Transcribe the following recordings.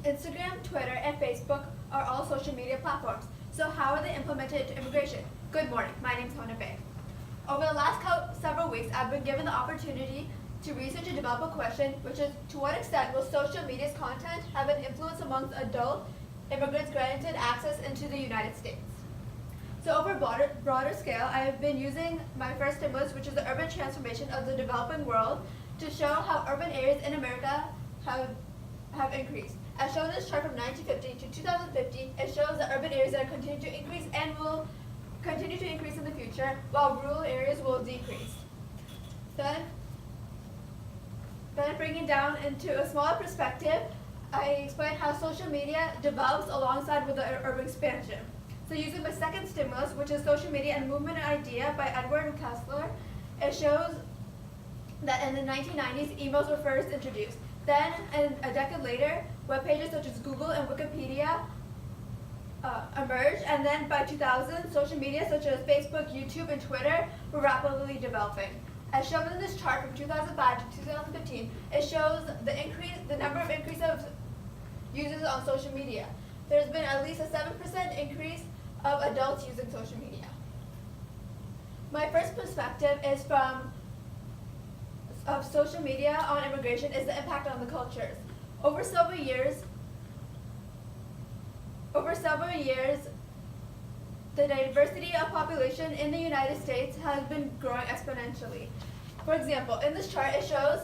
Instagram, Twitter, and Facebook are all social media platforms. So how are they implemented into immigration? Good morning, my name is Humnah B. Over the last several weeks, I've been given the opportunity to research and develop a question, which is, to what extent will social media's content have an influence amongst adult immigrants granted access into the United States? So over a broader scale, I have been using my first stimulus, which is the urban transformation of the developing world, to show how urban areas in America have increased. As shown in this chart from 1950 to 2050, it shows that urban areas are continuing to increase and will continue to increase in the future, while rural areas will decrease. Then bringing down into a smaller perspective, I explain how social media develops alongside with the urban expansion. So using my second stimulus, which is Social Media and Movement Idea by Edward Kessler, it shows that in the 1990s, emails were first introduced. Then, a decade later, web pages such as Google and Wikipedia emerged, and then by 2000, social media such as Facebook, YouTube, and Twitter were rapidly developing. As shown in this chart from 2005 to 2015, it shows the number of increase of users on social media. There's been at least a 7% increase of adults using social media. My first perspective is of social media on immigration is the impact on the cultures. Over several years, the diversity of population in the United States has been growing exponentially. For example, in this chart it shows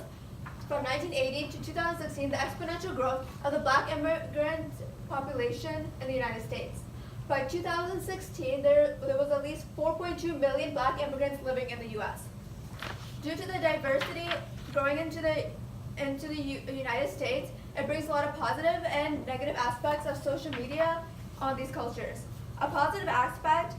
from 1980 to 2016 the exponential growth of the Black immigrant population in the United States. By 2016, there was at least 4.2 million Black immigrants living in the U.S. Due to the diversity growing into the United States, it brings a lot of positive and negative aspects of social media on these cultures. A positive aspect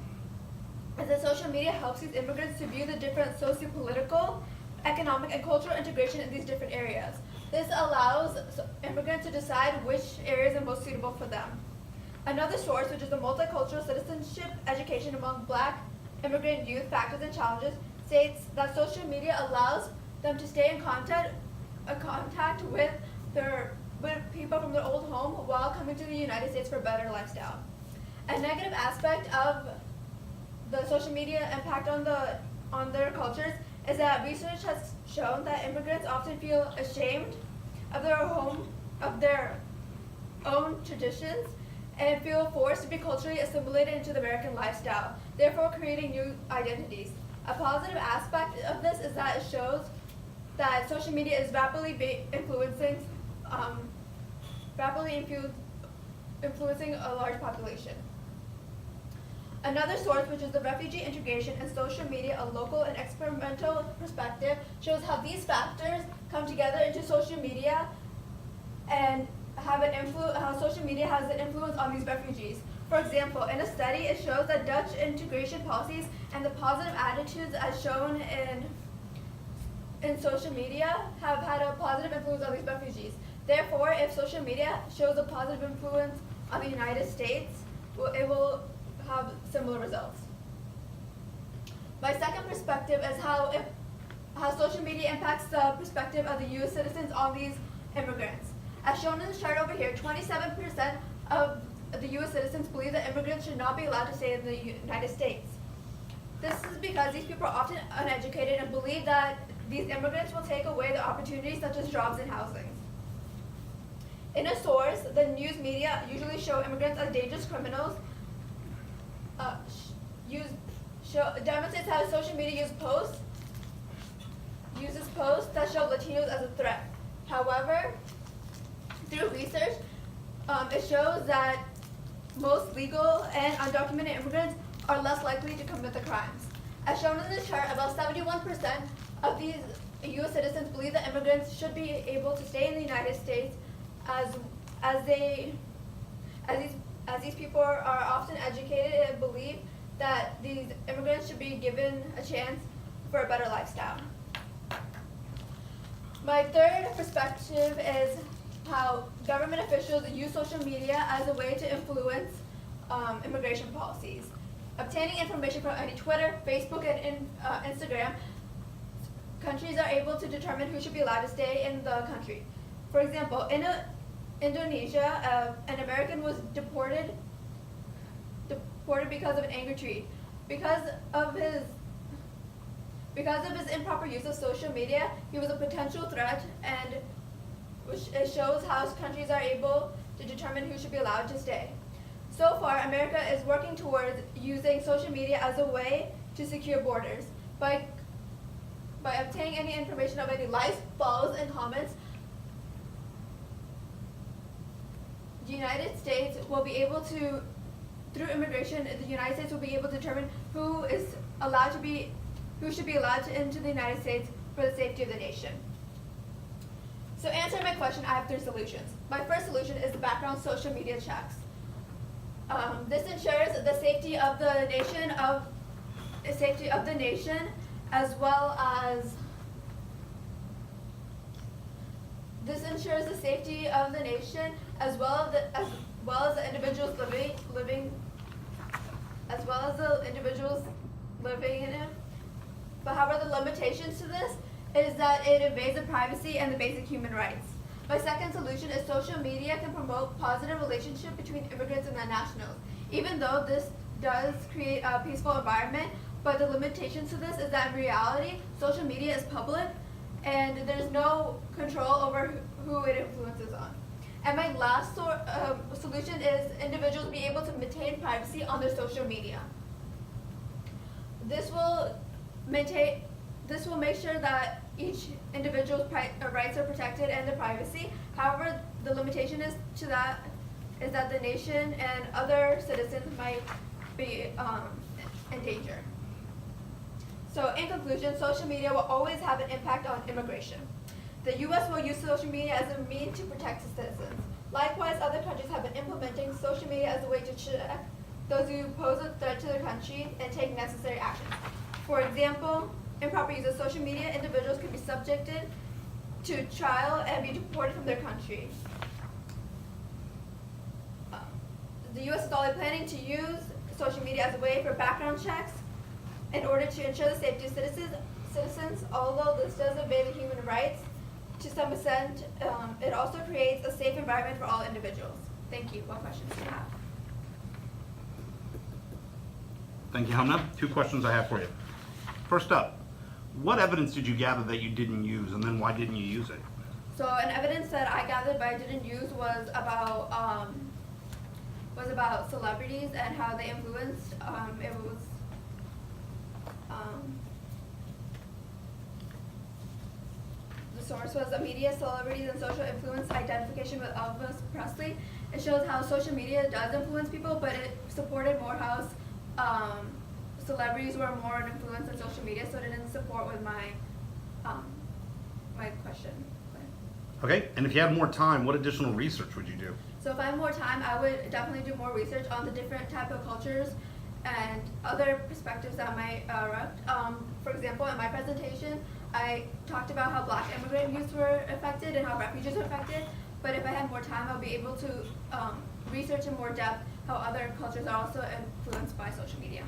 is that social media helps these immigrants to view the different socio-political, economic, and cultural integration in these different areas. This allows immigrants to decide which areas are most suitable for them. Another source, which is the multicultural citizenship education among Black immigrant youth factors and challenges, states that social media allows them to stay in contact with people from their old home while coming to the United States for a better lifestyle. A negative aspect of the social media impact on their cultures is that research has shown that immigrants often feel ashamed of their own traditions and feel forced to be culturally assimilated into the American lifestyle, therefore creating new identities. A positive aspect of this is that it shows that social media is rapidly influencing a large population. Another source, which is the refugee integration and social media, a local and experimental perspective, shows how these factors come together into social media and how social media has an influence on these refugees. For example, in a study, it shows that Dutch integration policies and the positive attitudes as shown in social media have had a positive influence on these refugees. Therefore, if social media shows a positive influence on the United States, it will have similar results. My second perspective is how social media impacts the perspective of the U.S. citizens on these immigrants. As shown in this chart over here, 27% of the U.S. citizens believe that immigrants should not be allowed to stay in the United States. This is because these people are often uneducated and believe that these immigrants will take away the opportunities such as jobs and housing. In a source, the news media usually show immigrants as dangerous criminals, demonstrates how social media uses posts that show Latinos as a threat. However, through research, it shows that most legal and undocumented immigrants are less likely to commit the crimes. As shown in this chart, about 71% of these U.S. citizens believe that immigrants should be able to stay in the United States as these people are often educated and believe that these immigrants should be given a chance for a better lifestyle. My third perspective is how government officials use social media as a way to influence immigration policies. Obtaining information from any Twitter, Facebook, and Instagram, countries are able to determine who should be allowed to stay in the country. For example, in Indonesia, an American was deported because of an angry tweet. Because of his improper use of social media, he was a potential threat, and it shows how countries are able to determine who should be allowed to stay. So far, America is working towards using social media as a way to secure borders. By obtaining any information of any likes, follows, and comments, the United States will be able to, through immigration, the United States will be able to determine who should be allowed into the United States for the safety of the nation. So answering my question, I have 3 solutions. My first solution is the background social media checks. This ensures the safety of the nation, as well as the individuals living in it. But however, the limitations to this is that it invades the privacy and the basic human rights. My second solution is social media can promote positive relationship between immigrants and non-nationals. Even though this does create a peaceful environment, but the limitations to this is that in reality, social media is public and there's no control over who it influences on. And my last solution is individuals be able to maintain privacy on their social media. This will make sure that each individual's rights are protected and their privacy. However, the limitation is that the nation and other citizens might be in danger. So in conclusion, social media will always have an impact on immigration. The U.S. will use social media as a means to protect its citizens. Likewise, other countries have been implementing social media as a way to check those who pose a threat to their country and take necessary action. For example, improper use of social media, individuals can be subjected to trial and be deported from their country. The U.S. is already planning to use social media as a way for background checks in order to ensure the safety of citizens. Although this does invade the human rights, to some extent, it also creates a safe environment for all individuals. Thank you. What questions do you have? Thank you, Humnah. 2 questions I have for you. First up, what evidence did you gather that you didn't use, and then why didn't you use it? So an evidence that I gathered but I didn't use was about celebrities and how they influenced. The source was a media, celebrities, and social influence identification with Elvis Presley. It shows how social media does influence people, but it supported more how celebrities were more influenced on social media, so it didn't support with my question. Okay, and if you had more time, what additional research would you do? So if I had more time, I would definitely do more research on the different type of cultures and other perspectives that might erupt. For example, in my presentation, I talked about how Black immigrant youths were affected and how refugees were affected. But if I had more time, I'll be able to research in more depth how other cultures are also influenced by social media.